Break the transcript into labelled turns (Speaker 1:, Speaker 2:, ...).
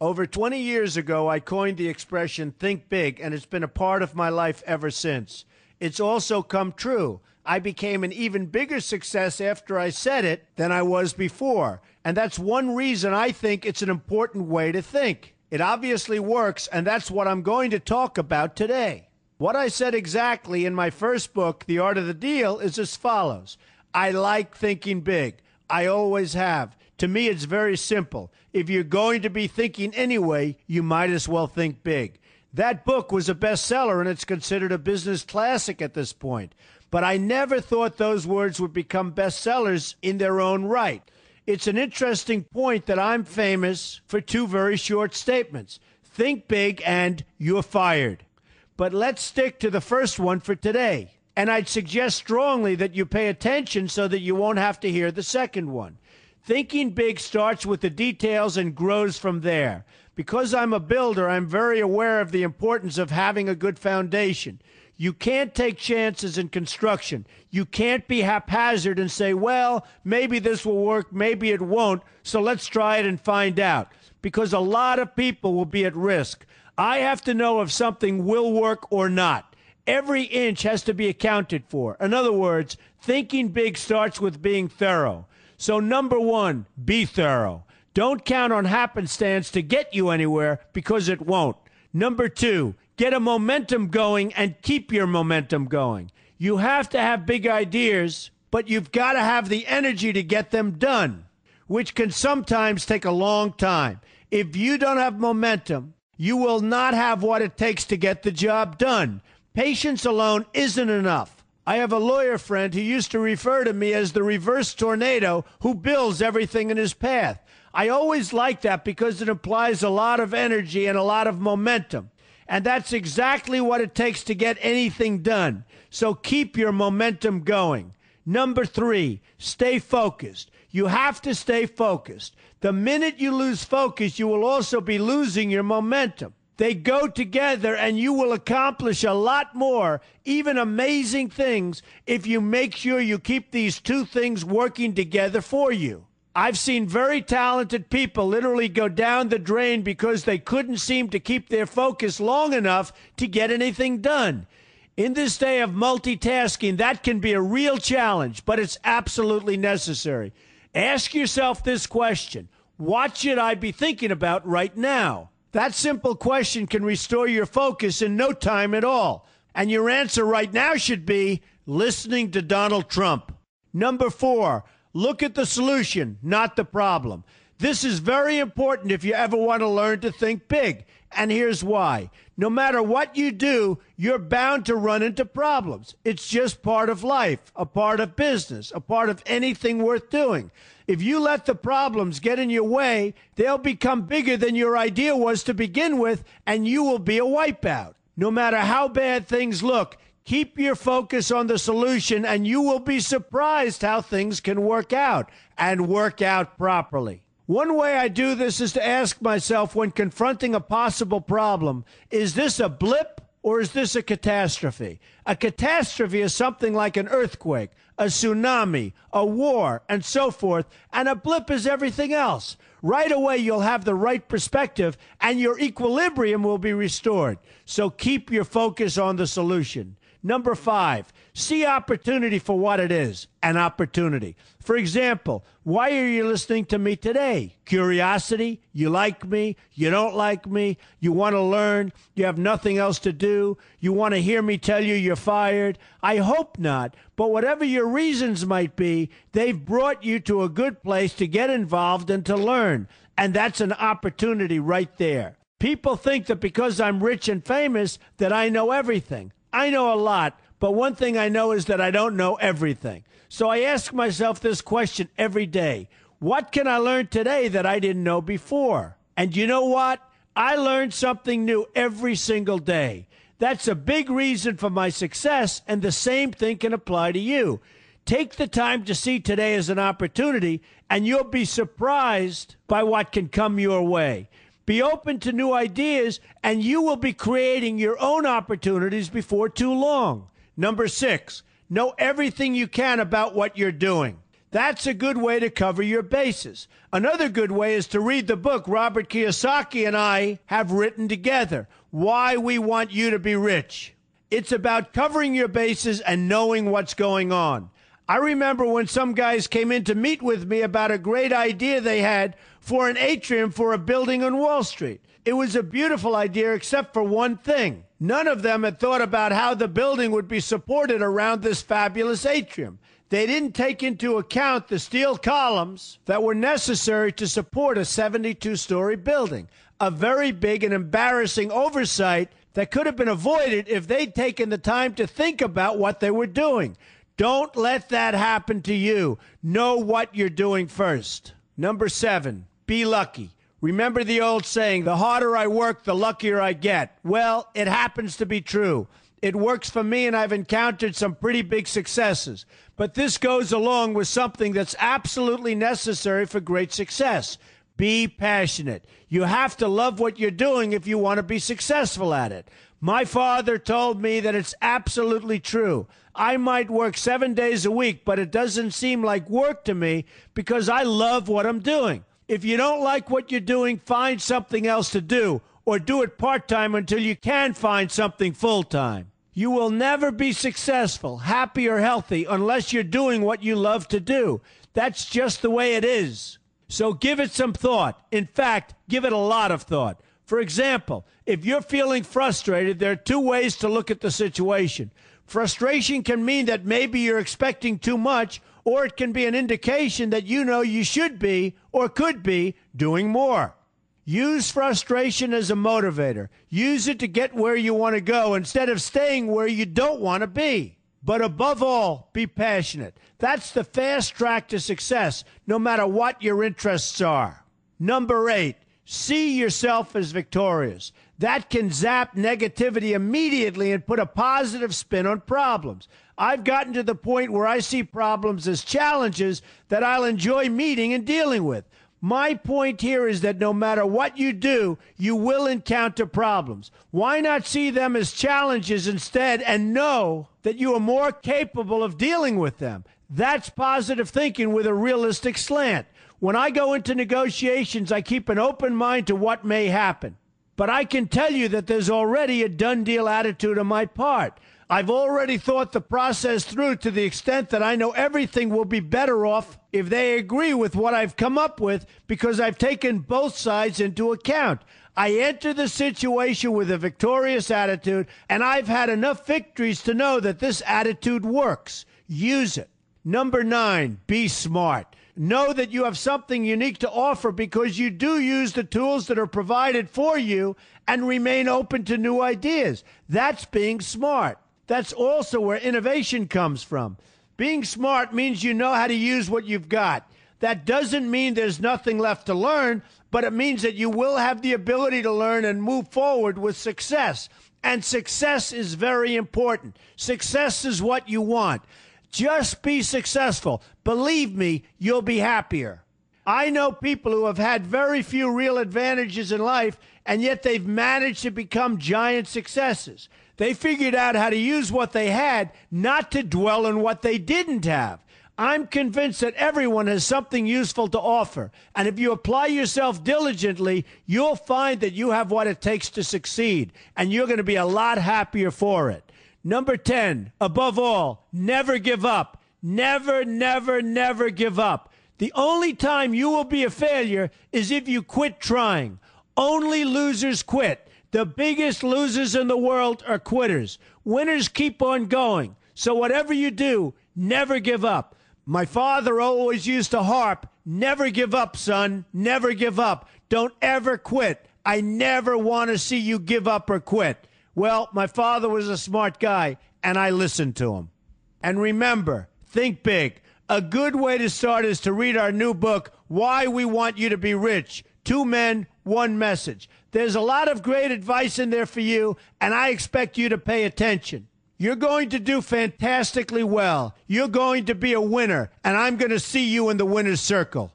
Speaker 1: Over 20 years ago, I coined the expression think big, and it's been a part of my life ever since. It's also come true. I became an even bigger success after I said it than I was before. And that's one reason I think it's an important way to think. It obviously works, and that's what I'm going to talk about today. What I said exactly in my first book, The Art of the Deal, is as follows. I like thinking big. I always have. To me, it's very simple. If you're going to be thinking anyway, you might as well think big. That book was a bestseller, and it's considered a business classic at this point. But I never thought those words would become bestsellers in their own right. It's an interesting point that I'm famous for two very short statements. Think big and you're fired. But let's stick to the first one for today. And I'd suggest strongly that you pay attention so that you won't have to hear the second one. Thinking big starts with the details and grows from there. Because I'm a builder, I'm very aware of the importance of having a good foundation. You can't take chances in construction. You can't be haphazard and say, well, maybe this will work, maybe it won't, so let's try it and find out. Because a lot of people will be at risk. I have to know if something will work or not. Every inch has to be accounted for. In other words, thinking big starts with being thorough. So number one, be thorough. Don't count on happenstance to get you anywhere because it won't. Number two, get a momentum going and keep your momentum going. You have to have big ideas, but you've got to have the energy to get them done, which can sometimes take a long time. If you don't have momentum, you will not have what it takes to get the job done. Patience alone isn't enough. I have a lawyer friend who used to refer to me as the reverse tornado who builds everything in his path. I always like that because it implies a lot of energy and a lot of momentum. And that's exactly what it takes to get anything done. So keep your momentum going. Number three, stay focused. You have to stay focused. The minute you lose focus, you will also be losing your momentum. They go together, and you will accomplish a lot more, even amazing things, if you make sure you keep these two things working together for you. I've seen very talented people literally go down the drain because they couldn't seem to keep their focus long enough to get anything done. In this day of multitasking, that can be a real challenge, but it's absolutely necessary. Ask yourself this question: what should I be thinking about right now? That simple question can restore your focus in no time at all. And your answer right now should be listening to Donald Trump. Number four, look at the solution, not the problem. This is very important if you ever want to learn to think big. And here's why. No matter what you do, you're bound to run into problems. It's just part of life, a part of business, a part of anything worth doing. If you let the problems get in your way, they'll become bigger than your idea was to begin with, and you will be a wipeout. No matter how bad things look, keep your focus on the solution, and you will be surprised how things can work out, and work out properly. One way I do this is to ask myself when confronting a possible problem, is this a blip or is this a catastrophe? A catastrophe is something like an earthquake, a tsunami, a war, and so forth, and a blip is everything else. Right away, you'll have the right perspective, and your equilibrium will be restored. So keep your focus on the solution. Number five, see opportunity for what it is, an opportunity. For example, why are you listening to me today? Curiosity? You like me? You don't like me? You want to learn? You have nothing else to do? You want to hear me tell you you're fired? I hope not. But whatever your reasons might be, they've brought you to a good place to get involved and to learn. And that's an opportunity right there. People think that because I'm rich and famous that I know everything. I know a lot, but one thing I know is that I don't know everything. So I ask myself this question every day. What can I learn today that I didn't know before? And you know what? I learn something new every single day. That's a big reason for my success, and the same thing can apply to you. Take the time to see today as an opportunity, and you'll be surprised by what can come your way. Be open to new ideas, and you will be creating your own opportunities before too long. Number six, know everything you can about what you're doing. That's a good way to cover your bases. Another good way is to read the book Robert Kiyosaki and I have written together, Why We Want You to Be Rich. It's about covering your bases and knowing what's going on. I remember when some guys came in to meet with me about a great idea they had for an atrium for a building on Wall Street. It was a beautiful idea except for one thing. None of them had thought about how the building would be supported around this fabulous atrium. They didn't take into account the steel columns that were necessary to support a 72-story building, a very big and embarrassing oversight that could have been avoided if they'd taken the time to think about what they were doing. Don't let that happen to you. Know what you're doing first. Number 7, be lucky. Remember the old saying, the harder I work, the luckier I get. Well, it happens to be true. It works for me, and I've encountered some pretty big successes. But this goes along with something that's absolutely necessary for great success. Be passionate. You have to love what you're doing if you want to be successful at it. My father told me that it's absolutely true. I might work 7 days a week, but it doesn't seem like work to me because I love what I'm doing. If you don't like what you're doing, find something else to do, or do it part-time until you can find something full-time. You will never be successful, happy, or healthy unless you're doing what you love to do. That's just the way it is. So give it some thought. In fact, give it a lot of thought. For example, if you're feeling frustrated, there are 2 ways to look at the situation. Frustration can mean that maybe you're expecting too much, or it can be an indication that you know you should be or could be doing more. Use frustration as a motivator. Use it to get where you want to go instead of staying where you don't want to be. But above all, be passionate. That's the fast track to success, no matter what your interests are. Number 8, see yourself as victorious. That can zap negativity immediately and put a positive spin on problems. I've gotten to the point where I see problems as challenges that I'll enjoy meeting and dealing with. My point here is that no matter what you do, you will encounter problems. Why not see them as challenges instead and know that you are more capable of dealing with them? That's positive thinking with a realistic slant. When I go into negotiations, I keep an open mind to what may happen. But I can tell you that there's already a done deal attitude on my part. I've already thought the process through to the extent that I know everything will be better off if they agree with what I've come up with because I've taken both sides into account. I enter the situation with a victorious attitude, and I've had enough victories to know that this attitude works. Use it. Number 9, be smart. Know that you have something unique to offer because you do use the tools that are provided for you and remain open to new ideas. That's being smart. That's also where innovation comes from. Being smart means you know how to use what you've got. That doesn't mean there's nothing left to learn, but it means that you will have the ability to learn and move forward with success. And success is very important. Success is what you want. Just be successful. Believe me, you'll be happier. I know people who have had very few real advantages in life, and yet they've managed to become giant successes. They figured out how to use what they had, not to dwell on what they didn't have. I'm convinced that everyone has something useful to offer, and if you apply yourself diligently, you'll find that you have what it takes to succeed, and you're going to be a lot happier for it. Number 10, above all, never give up. Never, never, never give up. The only time you will be a failure is if you quit trying. Only losers quit. The biggest losers in the world are quitters. Winners keep on going. So whatever you do, never give up. My father always used to harp, never give up, son. Never give up. Don't ever quit. I never want to see you give up or quit. Well, my father was a smart guy, and I listened to him. And remember, think big. A good way to start is to read our new book, Why We Want You to Be Rich. 2 men, 1 message. There's a lot of great advice in there for you, and I expect you to pay attention. You're going to do fantastically well. You're going to be a winner, and I'm going to see you in the winner's circle.